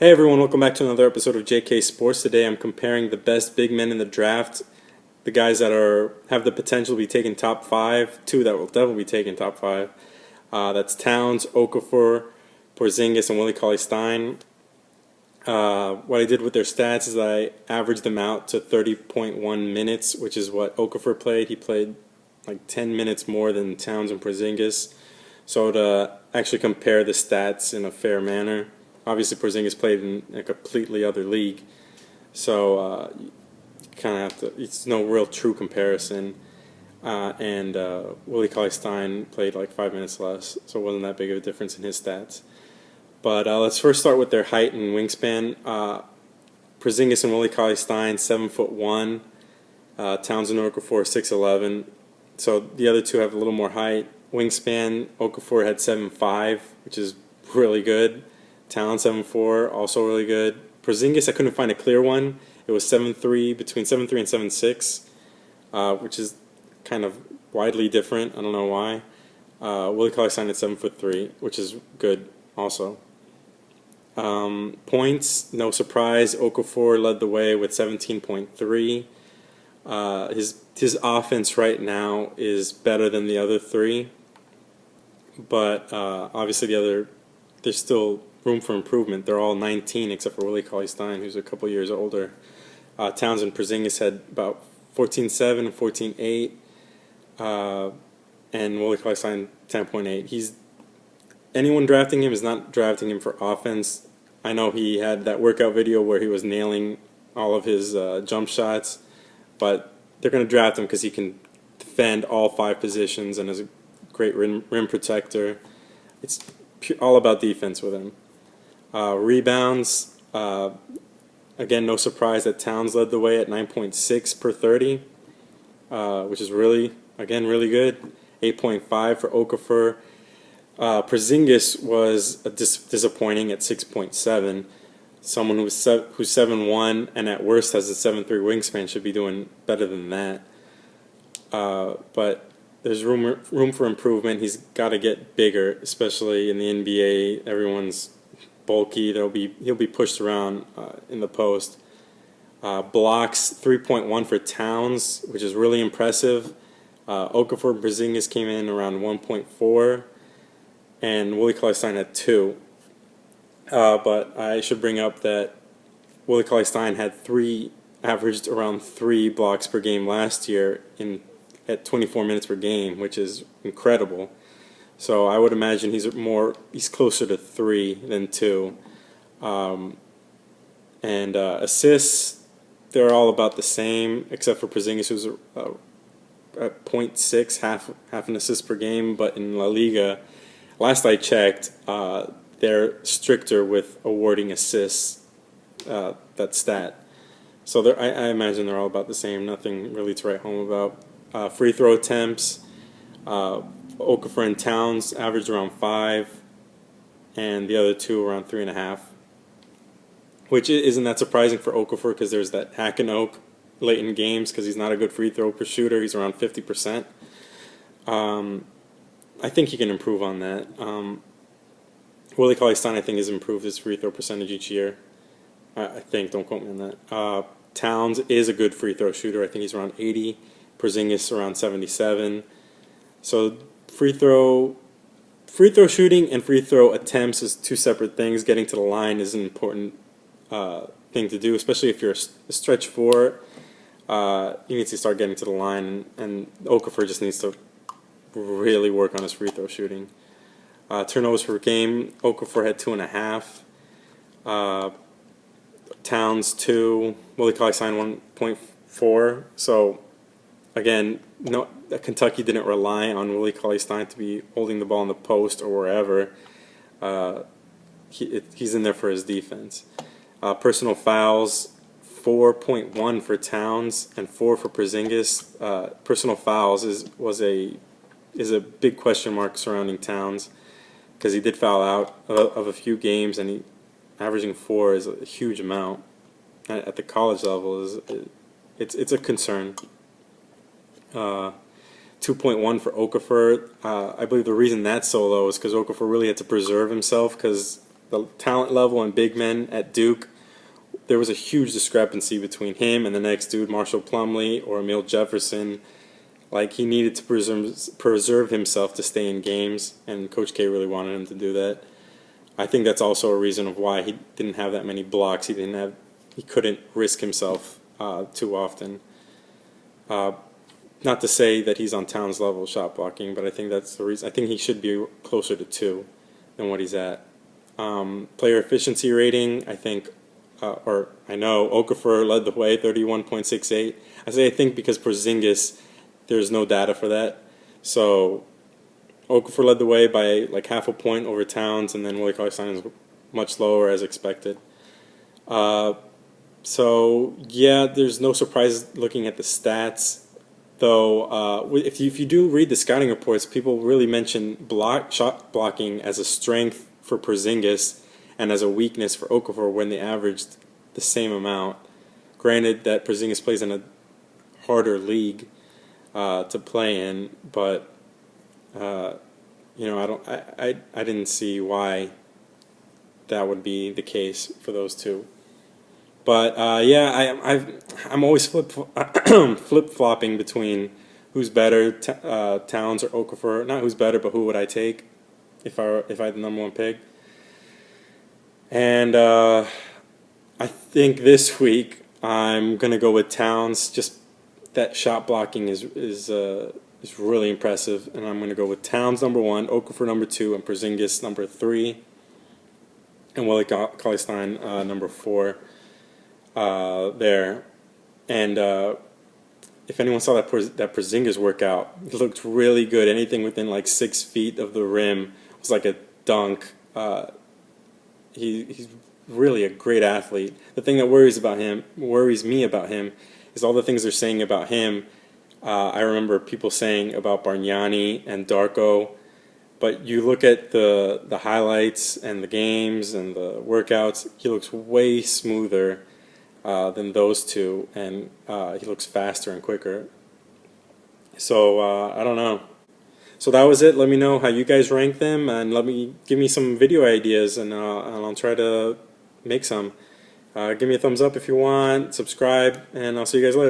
Hey everyone, welcome back to another episode of JK Sports. Today I'm comparing the best big men in the draft, the guys that have the potential to be taken top 5, two that will definitely be taken top 5. That's Towns, Okafor, Porzingis, and Willie Cauley-Stein. What I did with their stats is I averaged them out to 30.1 minutes, which is what Okafor played. He played like 10 minutes more than Towns and Porzingis. So to actually compare the stats in a fair manner, obviously Porzingis played in a completely other league, so you kind of have to. It's no real true comparison. And Willie Cauley-Stein played like 5 minutes less, so it wasn't that big of a difference in his stats. But let's first start with their height and wingspan. Porzingis and Willie Cauley-Stein 7'1", Towns and Okafor 6'11". So the other two have a little more height. Wingspan, Okafor had 7'5", which is really good. Towns 7'4", also really good. Porzingis, I couldn't find a clear one. It was 7'3", between 7'3" and 7'6", which is kind of widely different. I don't know why. Willie Cauley-Stein at 7'3", which is good also. Points, no surprise. Okafor led the way with 17.3. His offense right now is better than the other three, but obviously there's still room for improvement. They're all 19 except for Willie Cauley-Stein, who's a couple years older. Towns and Porzingis had about 14.7 and 14.8, and Willie Cauley-Stein 10.8. Anyone drafting him is not drafting him for offense. I know he had that workout video where he was nailing all of his jump shots, but they're going to draft him because he can defend all 5 positions and is a great rim protector. It's all about defense with him. Rebounds, again, no surprise that Towns led the way at 9.6 per 30, which is really good. 8.5 for Okafor. Porzingis was disappointing at 6.7. Someone who's 7'1" and at worst has a 7'3" wingspan should be doing better than that. But there's room for improvement. He's got to get bigger, especially in the NBA. Everyone's bulky. He'll be pushed around in the post. Blocks 3.1 for Towns, which is really impressive. Okafor and Porzingis came in around 1.4, and Willie Cauley-Stein had 2. But I should bring up that Willie Cauley-Stein had averaged around 3 blocks per game last year at 24 minutes per game, which is incredible. So I would imagine he's closer to 3 than 2. And assists, they're all about the same, except for Porzingis, who's at 0.6, half an assist per game. But in La Liga, last I checked, they're stricter with awarding assists, that stat. So I imagine they're all about the same, nothing really to write home about. Free throw attempts, Okafor and Towns averaged around 5, and the other two around 3.5, which isn't that surprising for Okafor because there's that hack and oak late in games because he's not a good free throw per shooter. He's around 50%. I think he can improve on that. Willie Cauley-Stein, I think, has improved his free throw percentage each year. I think, don't quote me on that. Towns is a good free throw shooter. I think he's around 80. Porzingis around 77. So free throw shooting and free throw attempts is 2 separate things. Getting to the line is an important thing to do, especially if you're a stretch 4. You need to start getting to the line, and Okafor just needs to really work on his free throw shooting. Turnovers per game, Okafor had 2.5. Towns 2. Willie Cauley-Stein 1.4. So again, no, Kentucky didn't rely on Willie Cauley-Stein to be holding the ball in the post or wherever. He's in there for his defense. Personal fouls, 4.1 for Towns and 4 for Porzingis. Personal fouls is a big question mark surrounding Towns because he did foul out of a few games, and averaging 4 is a huge amount at the college level. It's a concern. 2.1 for Okafor. I believe the reason that's so low is because Okafor really had to preserve himself because the talent level and big men at Duke, there was a huge discrepancy between him and the next dude, Marshall Plumlee or Emil Jefferson. Like, he needed to preserve himself to stay in games, and Coach K really wanted him to do that. I think that's also a reason of why he didn't have that many blocks. He couldn't risk himself too often. Not to say that he's on Towns' level shot blocking, but I think that's the reason. I think he should be closer to 2 than what he's at. Player efficiency rating, I think, I know Okafor led the way, 31.68. I think because Porzingis, there's no data for that. So Okafor led the way by like half a point over Towns, and then Willie Cauley-Stein is much lower as expected. So yeah, there's no surprise looking at the stats. Though, if you do read the scouting reports, people really mention shot blocking as a strength for Porzingis and as a weakness for Okafor when they averaged the same amount. Granted that Porzingis plays in a harder league to play in, but I didn't see why that would be the case for those two. But I'm always flip-flopping between who's better, Towns or Okafor. Not who's better, but who would I take if I had the number 1 pick. And I think this week I'm gonna go with Towns. Just that shot blocking is really impressive, and I'm gonna go with Towns number 1, Okafor number 2, and Porzingis number 3, and Willie Cauley-Stein number 4. There, and if anyone saw that Porzingis workout, it looked really good. Anything within like 6 feet of the rim was like a dunk. He's really a great athlete. The thing that worries me about him, is all the things they're saying about him. I remember people saying about Bargnani and Darko, but you look at the highlights and the games and the workouts, he looks way smoother than those two, and he looks faster and quicker. So I don't know. So that was it. Let me know how you guys rank them, and give me some video ideas, and I'll try to make some. Give me a thumbs up if you want, subscribe, and I'll see you guys later.